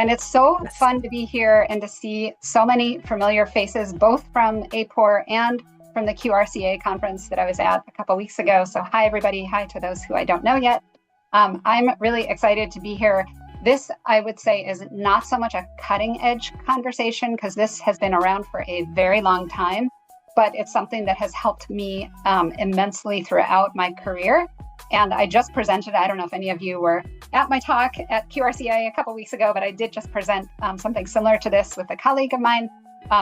And it's so Yes. fun to be here and to see so many familiar faces, both from APOR and from the QRCA conference that I was at a couple weeks ago. So hi, everybody. Hi to those who I don't know yet. I'm really excited to be here. This, I would say, is not so much a cutting edge conversation because this has been around for a very long time, but it's something that has helped me immensely throughout my career. And I just presented, I don't know if any of you were at my talk at QRCA a couple weeks ago, but I did just present something similar to this with a colleague of mine.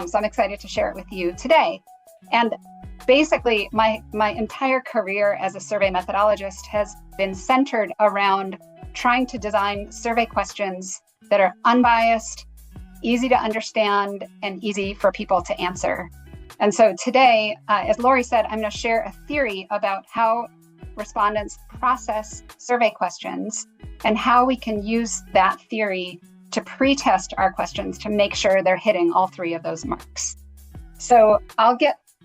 So I'm excited to share it with you today. And basically, my entire career as a survey methodologist has been centered around trying to design survey questions that are unbiased, easy to understand, and easy for people to answer. And so today, as Lori said, I'm going to share a theory about how respondents process survey questions and how we can use that theory to pre-test our questions to make sure they're hitting all three of those marks. So I'll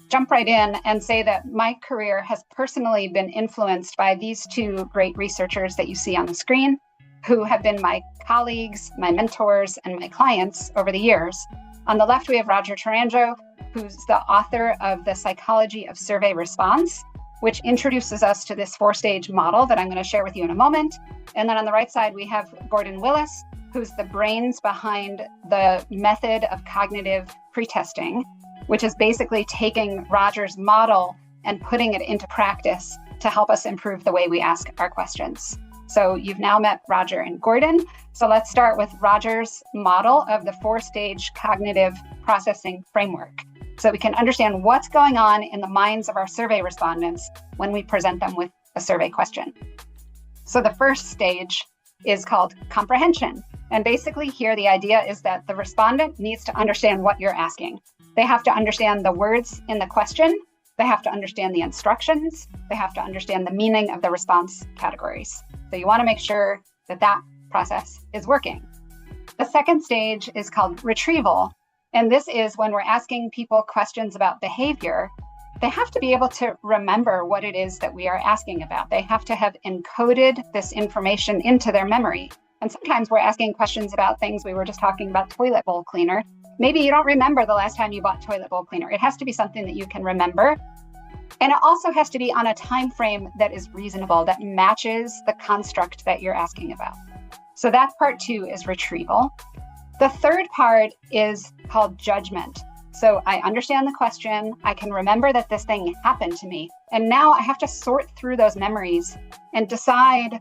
jump right in and say that my career has personally been influenced by these two great researchers that you see on the screen, who have been my colleagues, my mentors, and my clients over the years. On the left, we have Roger Taranjo, who's the author of The Psychology of Survey Response, which introduces us to this four-stage model that I'm going to share with you in a moment. And then on the right side, we have Gordon Willis, who's the brains behind the method of cognitive pretesting, which is basically taking Roger's model and putting it into practice to help us improve the way we ask our questions. So you've now met Roger and Gordon. So let's start with Roger's model of the four-stage cognitive processing framework, so we can understand what's going on in the minds of our survey respondents when we present them with a survey question. So the first stage is called comprehension. And basically here, the idea is that the respondent needs to understand what you're asking. They have to understand the words in the question. They have to understand the instructions. They have to understand the meaning of the response categories. So you want to make sure that that process is working. The second stage is called retrieval. And this is when we're asking people questions about behavior. They have to be able to remember what it is that we are asking about. They have to have encoded this information into their memory. And sometimes we're asking questions about things. We were just talking about toilet bowl cleaner. Maybe you don't remember the last time you bought toilet bowl cleaner. It has to be something that you can remember. And it also has to be on a time frame that is reasonable, that matches the construct that you're asking about. So that part two is retrieval. The third part is called judgment. So I understand the question. I can remember that this thing happened to me. And now I have to sort through those memories and decide,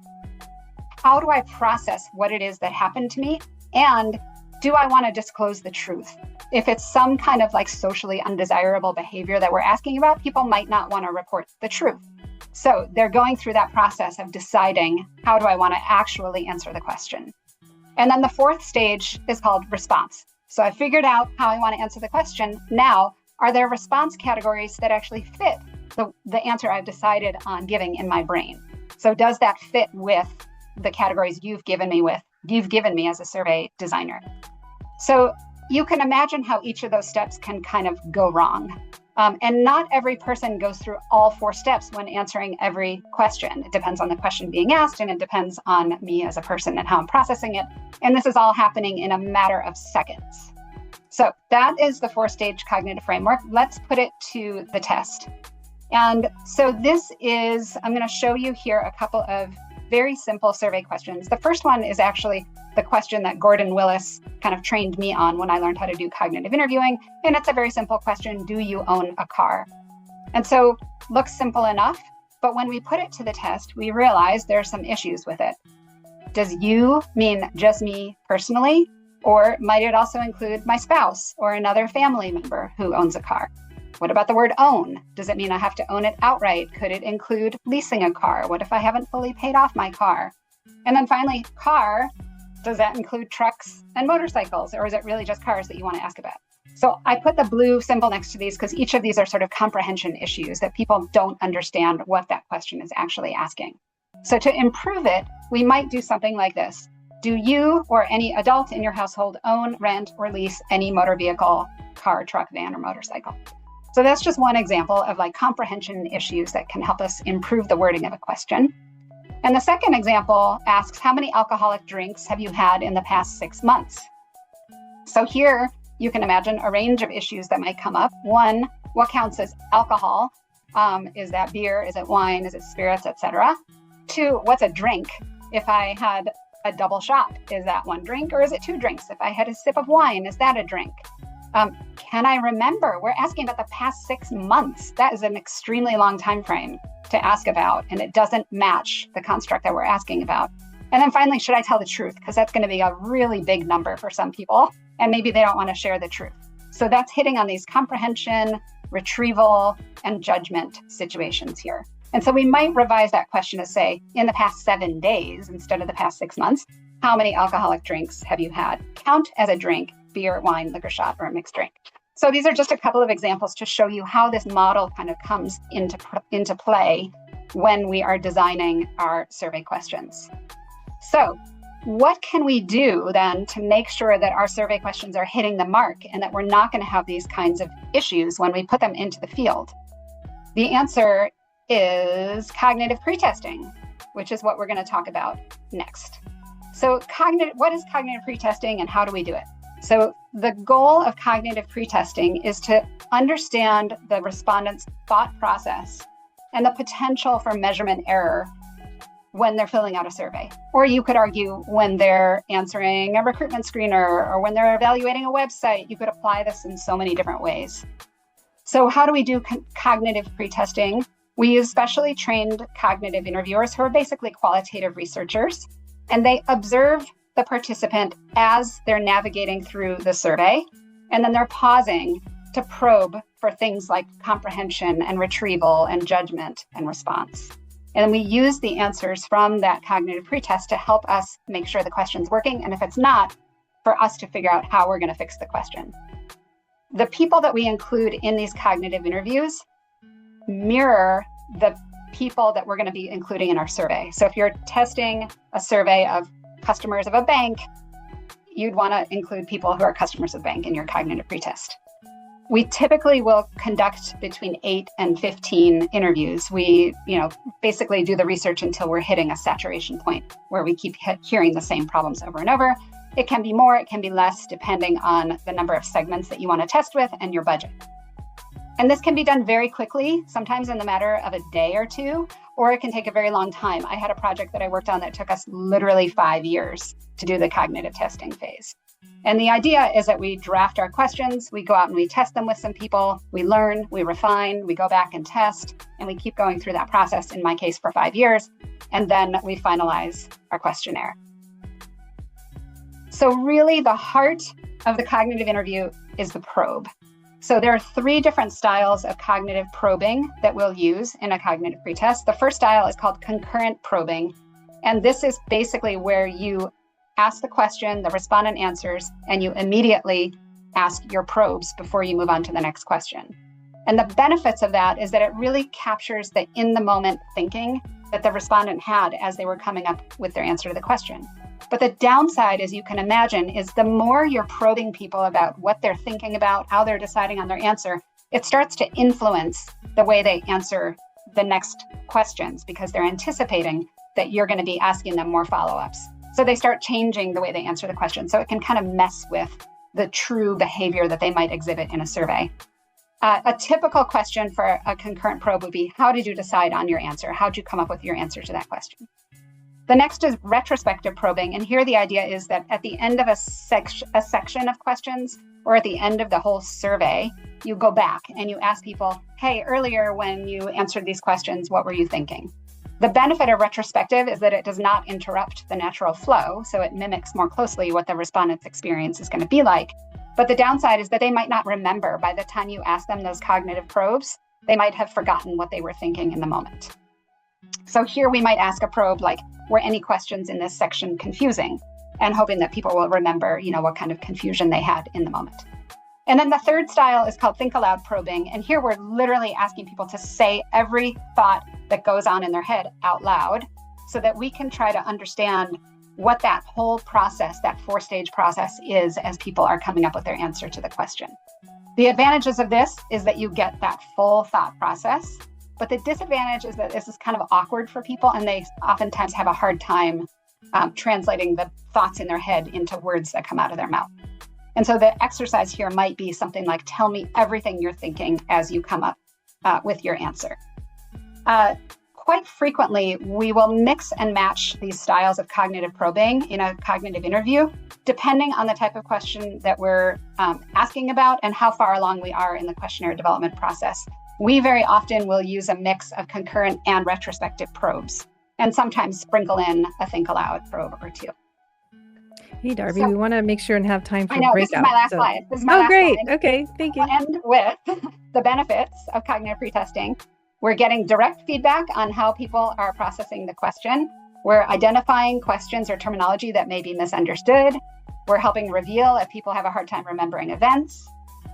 how do I process what it is that happened to me? And do I want to disclose the truth? If it's some kind of like socially undesirable behavior that we're asking about, people might not want to report the truth. So they're going through that process of deciding, how do I want to actually answer the question? And then the fourth stage is called response. So I figured out how I want to answer the question. Now, are there response categories that actually fit the answer I've decided on giving in my brain? So does that fit with the categories you've given me as a survey designer? So you can imagine how each of those steps can kind of go wrong. And not every person goes through all four steps when answering every question. It depends on the question being asked, and it depends on me as a person and how I'm processing it. And this is all happening in a matter of seconds. So that is the four-stage cognitive framework. Let's put it to the test. And so this is, I'm going to show you here a couple of very simple survey questions. The first one is actually the question that Gordon Willis kind of trained me on when I learned how to do cognitive interviewing. And it's a very simple question: do you own a car? And so looks simple enough, but when we put it to the test, we realize there are some issues with it. Does you mean just me personally? Or might it also include my spouse or another family member who owns a car? What about the word own? Does it mean I have to own it outright? Could it include leasing a car? What if I haven't fully paid off my car? And then finally, car, does that include trucks and motorcycles? Or is it really just cars that you want to ask about? So I put the blue symbol next to these because each of these are sort of comprehension issues that people don't understand what that question is actually asking. So to improve it, we might do something like this. Do you or any adult in your household own, rent, or lease any motor vehicle, car, truck, van, or motorcycle? So that's just one example of like comprehension issues that can help us improve the wording of a question. And the second example asks, how many alcoholic drinks have you had in the past 6 months? So here you can imagine a range of issues that might come up. One, what counts as alcohol? Is that beer? Is it wine? Is it spirits, etc.? Two, what's a drink? If I had a double shot, is that one drink or is it 2 drinks? If I had a sip of wine, is that a drink? Can I remember? We're asking about the past 6 months. That is an extremely long time frame to ask about, and it doesn't match the construct that we're asking about. And then finally, should I tell the truth? Because that's going to be a really big number for some people, and maybe they don't want to share the truth. So that's hitting on these comprehension, retrieval, and judgment situations here. And so we might revise that question to say, in the past 7 days, instead of the past 6 months, how many alcoholic drinks have you had? Count as a drink, beer, wine, liquor shot, or a mixed drink. So these are just a couple of examples to show you how this model kind of comes into play when we are designing our survey questions. So what can we do then to make sure that our survey questions are hitting the mark and that we're not going to have these kinds of issues when we put them into the field? The answer is cognitive pretesting, which is what we're going to talk about next. So what is cognitive pretesting and how do we do it? So the goal of cognitive pretesting is to understand the respondent's thought process and the potential for measurement error when they're filling out a survey. Or you could argue when they're answering a recruitment screener or when they're evaluating a website. You could apply this in so many different ways. So how do we do cognitive pretesting? We use specially trained cognitive interviewers who are basically qualitative researchers, and they observe the participant as they're navigating through the survey, and then they're pausing to probe for things like comprehension and retrieval and judgment and response. And we use the answers from that cognitive pretest to help us make sure the question's working, and if it's not, for us to figure out how we're going to fix the question. The people that we include in these cognitive interviews mirror the people that we're going to be including in our survey. So if you're testing a survey of customers of a bank, you'd want to include people who are customers of the bank in your cognitive pretest. We typically will conduct between 8 and 15 interviews. We, basically do the research until we're hitting a saturation point where we keep hearing the same problems over and over. It can be more, it can be less, depending on the number of segments that you want to test with and your budget. And this can be done very quickly, sometimes in the matter of a day or two, or it can take a very long time. I had a project that I worked on that took us literally 5 years to do the cognitive testing phase. And the idea is that we draft our questions, we go out and we test them with some people, we learn, we refine, we go back and test, and we keep going through that process, in my case, for 5 years, and then we finalize our questionnaire. So really the heart of the cognitive interview is the probe. So there are 3 different styles of cognitive probing that we'll use in a cognitive pretest. The first style is called concurrent probing. And this is basically where you ask the question, the respondent answers, and you immediately ask your probes before you move on to the next question. And the benefits of that is that it really captures the in-the-moment thinking that the respondent had as they were coming up with their answer to the question. But the downside, as you can imagine, is the more you're probing people about what they're thinking about, how they're deciding on their answer, it starts to influence the way they answer the next questions because they're anticipating that you're going to be asking them more follow-ups. So they start changing the way they answer the question. So it can kind of mess with the true behavior that they might exhibit in a survey. A typical question for a concurrent probe would be, how did you decide on your answer? How did you come up with your answer to that question? The next is retrospective probing. And here the idea is that at the end of a section of questions or at the end of the whole survey, you go back and you ask people, hey, earlier when you answered these questions, what were you thinking? The benefit of retrospective is that it does not interrupt the natural flow, so it mimics more closely what the respondent's experience is going to be like. But the downside is that they might not remember by the time you ask them those cognitive probes. They might have forgotten what they were thinking in the moment. So here we might ask a probe like, were any questions in this section confusing? And hoping that people will remember, what kind of confusion they had in the moment. And then the third style is called think aloud probing. And here we're literally asking people to say every thought that goes on in their head out loud so that we can try to understand what that whole process, that 4-stage process is as people are coming up with their answer to the question. The advantages of this is that you get that full thought process, But the disadvantage is that this is kind of awkward for people, and they oftentimes have a hard time translating the thoughts in their head into words that come out of their mouth. And so the exercise here might be something like, tell me everything you're thinking as you come up with your answer. Quite frequently, we will mix and match these styles of cognitive probing in a cognitive interview, depending on the type of question that we're asking about and how far along we are in the questionnaire development process. We very often will use a mix of concurrent and retrospective probes, and sometimes sprinkle in a think aloud probe or two. Hey, Darby, we want to make sure and have time for breakout. This is my last slide. This is my last great. Slide. Okay, thank you. We'll end with the benefits of cognitive pretesting. We're getting direct feedback on how people are processing the question. We're identifying questions or terminology that may be misunderstood. We're helping reveal if people have a hard time remembering events.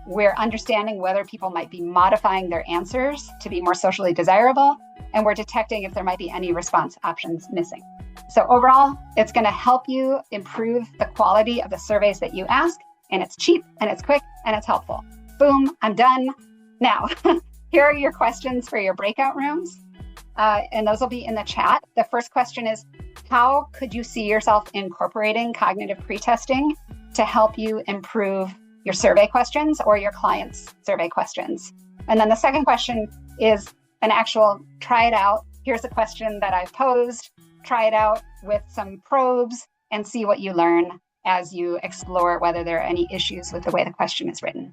We're understanding whether people might be modifying their answers to be more socially desirable. And we're detecting if there might be any response options missing. So overall, it's going to help you improve the quality of the surveys that you ask. And it's cheap, and it's quick, and it's helpful. Boom, I'm done. Now, here are your questions for your breakout rooms. And those will be in the chat. The first question is, how could you see yourself incorporating cognitive pretesting to help you improve your survey questions or your clients' survey questions? And then the second question is an actual try it out. Here's a question that I've posed. Try it out with some probes and see what you learn as you explore whether there are any issues with the way the question is written.